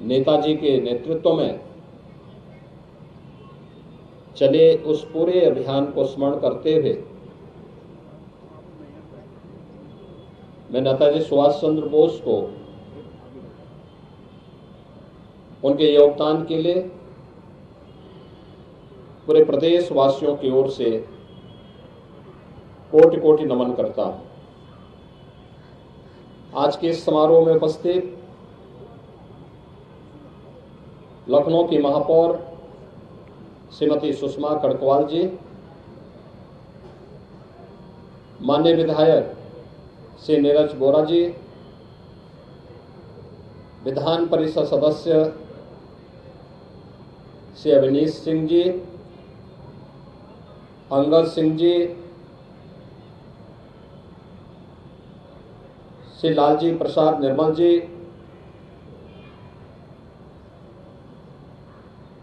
नेताजी के नेतृत्व में चले उस पूरे अभियान को स्मरण करते हुए मैं नेताजी सुभाष चंद्र बोस को उनके योगदान के लिए पूरे प्रदेश वासियों की ओर से कोटि कोटि नमन करता हूं। आज के इस समारोह में उपस्थित लखनऊ की महापौर श्रीमती सुषमा कड़कवाल जी, माननीय विधायक श्री नीरज बोरा जी, विधान परिषद सदस्य श्री अवनीश सिंह जी, अंगद सिंह जी, श्री लालजी प्रसाद निर्मल जी,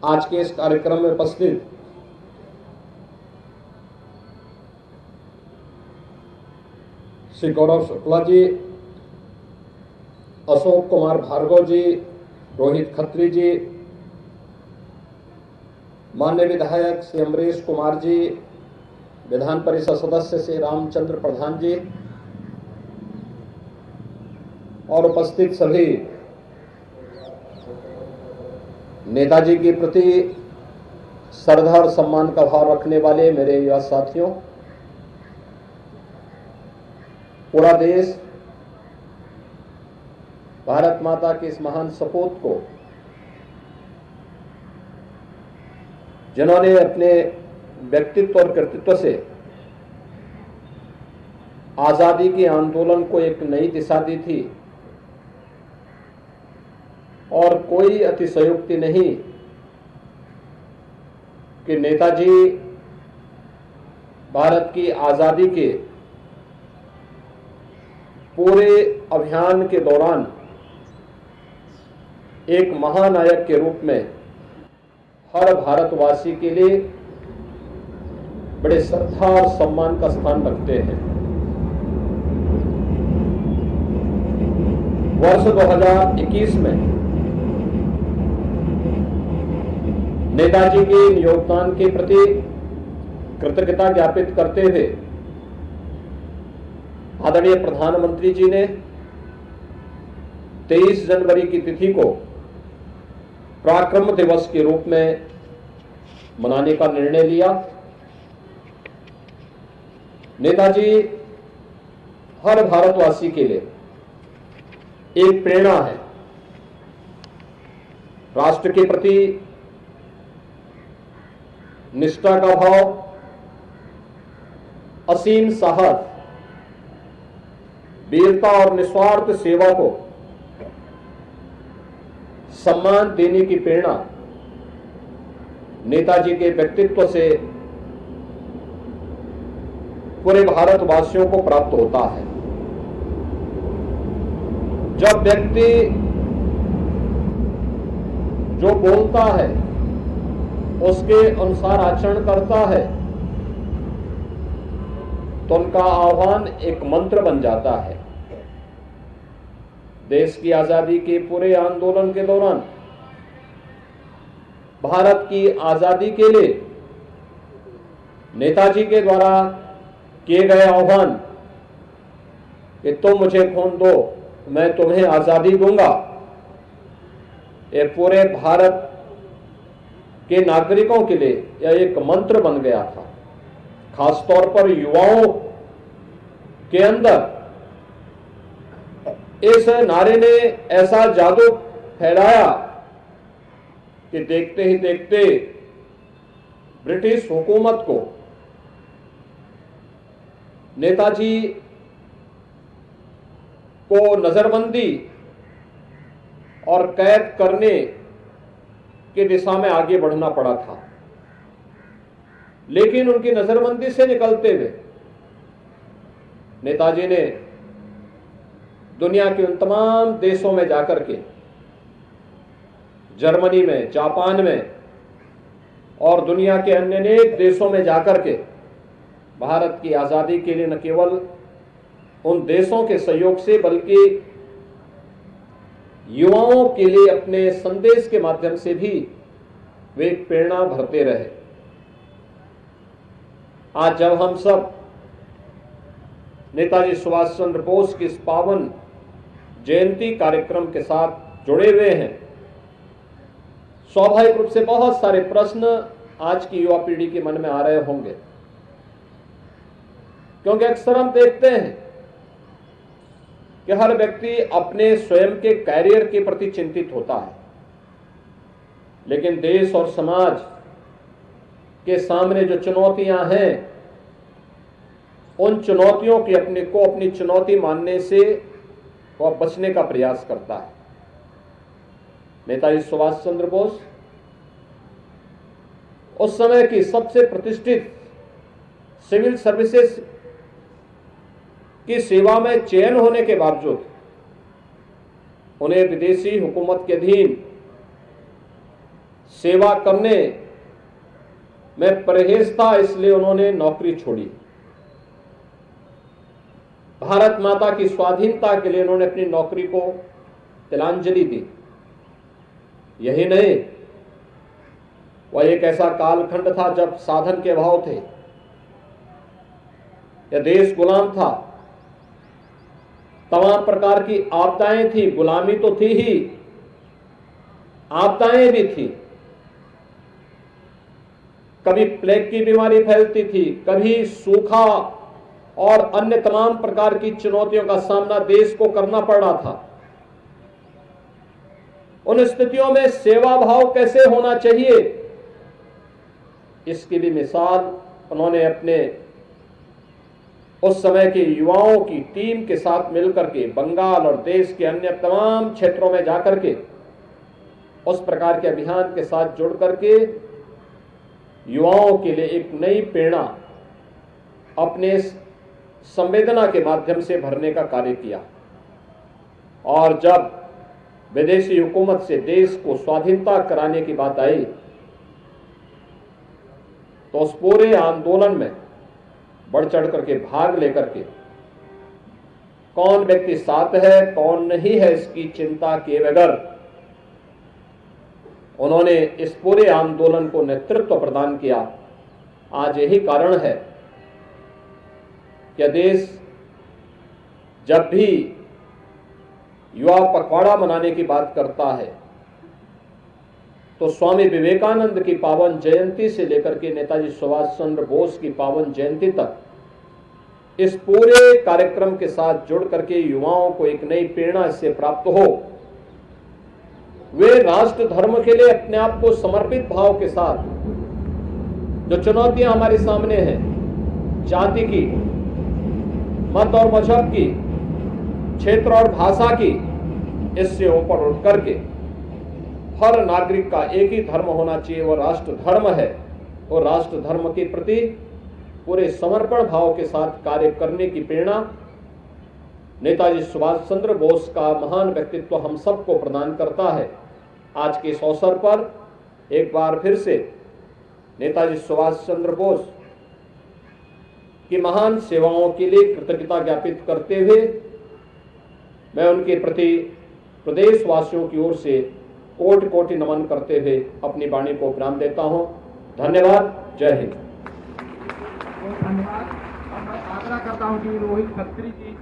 आज के इस कार्यक्रम में उपस्थित श्री गौरव शुक्ला जी, अशोक कुमार भार्गव जी, रोहित खत्री जी, माननीय विधायक श्री अमरीश कुमार जी, विधान परिषद सदस्य श्री रामचंद्र प्रधान जी और उपस्थित सभी नेताजी के प्रति श्रद्धा और सम्मान का भाव रखने वाले मेरे युवा साथियों, पूरा देश भारत माता के इस महान सपूत को, जिन्होंने अपने व्यक्तित्व और कृतित्व से आजादी के आंदोलन को एक नई दिशा दी थी, और कोई अतिशयोक्ति नहीं कि नेताजी भारत की आजादी के पूरे अभियान के दौरान एक महानायक के रूप में हर भारतवासी के लिए बड़े श्रद्धा और सम्मान का स्थान रखते हैं। वर्ष 2021 में नेताजी के योगदान के प्रति कृतज्ञता ज्ञापित करते हुए आदरणीय प्रधानमंत्री जी ने 23 जनवरी की तिथि को पराक्रम दिवस के रूप में मनाने का निर्णय लिया। नेताजी हर भारतवासी के लिए एक प्रेरणा है। राष्ट्र के प्रति निष्ठा का भाव, असीम साहस, वीरता और निस्वार्थ सेवा को सम्मान देने की प्रेरणा नेताजी के व्यक्तित्व से पूरे भारतवासियों को प्राप्त होता है। जब व्यक्ति जो बोलता है उसके अनुसार आचरण करता है तो उनका आह्वान एक मंत्र बन जाता है। देश की आजादी के पूरे आंदोलन के दौरान भारत की आजादी के लिए नेताजी के द्वारा किए गए आह्वान कि तुम मुझे खून दो, मैं तुम्हें आजादी दूंगा, ये पूरे भारत के नागरिकों के लिए यह एक मंत्र बन गया था। खासतौर पर युवाओं के अंदर इस नारे ने ऐसा जादू फैलाया कि देखते ही देखते ब्रिटिश हुकूमत को नेताजी को नजरबंदी और कैद करने की दिशा में आगे बढ़ना पड़ा था। लेकिन उनकी नजरबंदी से निकलते हुए नेताजी ने दुनिया के उन तमाम देशों में जाकर के, जर्मनी में, जापान में और दुनिया के अन्य अनेक देशों में जाकर के भारत की आजादी के लिए न केवल उन देशों के सहयोग से बल्कि युवाओं के लिए अपने संदेश के माध्यम से भी वे एक प्रेरणा भरते रहे। आज जब हम सब नेताजी सुभाष चंद्र बोस की इस पावन जयंती कार्यक्रम के साथ जुड़े हुए हैं, स्वाभाविक रूप से बहुत सारे प्रश्न आज की युवा पीढ़ी के मन में आ रहे होंगे, क्योंकि अक्सर हम देखते हैं कि हर व्यक्ति अपने स्वयं के कैरियर के प्रति चिंतित होता है, लेकिन देश और समाज के सामने जो चुनौतियां हैं, उन चुनौतियों की अपनी चुनौती मानने से वह बचने का प्रयास करता है। नेताजी सुभाष चंद्र बोस उस समय की सबसे प्रतिष्ठित सिविल सर्विसेज की सेवा में चयन होने के बावजूद उन्हें विदेशी हुकूमत के अधीन सेवा करने में परहेज था, इसलिए उन्होंने नौकरी छोड़ी। भारत माता की स्वाधीनता के लिए उन्होंने अपनी नौकरी को तिलांजलि दी। यही नहीं, वह एक ऐसा कालखंड था जब साधन के अभाव थे, यह देश गुलाम था, तमाम प्रकार की आपदाएं थी, गुलामी तो थी ही, आपदाएं भी थी। कभी प्लेग की बीमारी फैलती थी, कभी सूखा और अन्य तमाम प्रकार की चुनौतियों का सामना देश को करना पड़ रहा था। उन स्थितियों में सेवा भाव कैसे होना चाहिए, इसकी भी मिसाल उन्होंने अपने उस समय के युवाओं की टीम के साथ मिलकर के बंगाल और देश के अन्य तमाम क्षेत्रों में जाकर के उस प्रकार के अभियान के साथ जुड़ करके युवाओं के लिए एक नई प्रेरणा अपने संवेदना के माध्यम से भरने का कार्य किया। और जब विदेशी हुकूमत से देश को स्वाधीनता कराने की बात आई, तो उस पूरे आंदोलन में बढ़ चढ़ करके भाग लेकर के कौन व्यक्ति साथ है कौन नहीं है इसकी चिंता किए बगैर उन्होंने इस पूरे आंदोलन को नेतृत्व प्रदान किया। आज यही कारण है कि देश जब भी युवा पखवाड़ा मनाने की बात करता है, तो स्वामी विवेकानंद की पावन जयंती से लेकर के नेताजी सुभाष चंद्र बोस की पावन जयंती तक इस पूरे कार्यक्रम के साथ जुड़ करके युवाओं को एक नई प्रेरणा इससे प्राप्त हो, वे राष्ट्र धर्म के लिए अपने आप को समर्पित भाव के साथ जो चुनौतियां हमारे सामने हैं, जाति की, मत और मजहब की, क्षेत्र और भाषा की, इससे ऊपर उठ करके हर नागरिक का एक ही धर्म होना चाहिए, वो राष्ट्र धर्म है, और राष्ट्र धर्म के प्रति पूरे समर्पण भाव के साथ कार्य करने की प्रेरणा नेताजी सुभाष चंद्र बोस का महान व्यक्तित्व हम सबको प्रदान करता है। आज के इस अवसर पर एक बार फिर से नेताजी सुभाष चंद्र बोस की महान सेवाओं के लिए कृतज्ञता ज्ञापित करते हुए मैं उनके प्रति प्रदेशवासियों की ओर से कोटि कोटि नमन करते हुए अपनी वाणी को विराम देता हूं। धन्यवाद। जय हिंद। धन्यवाद। अब मैं आग्रह करता हूं कि रोहित खत्री जी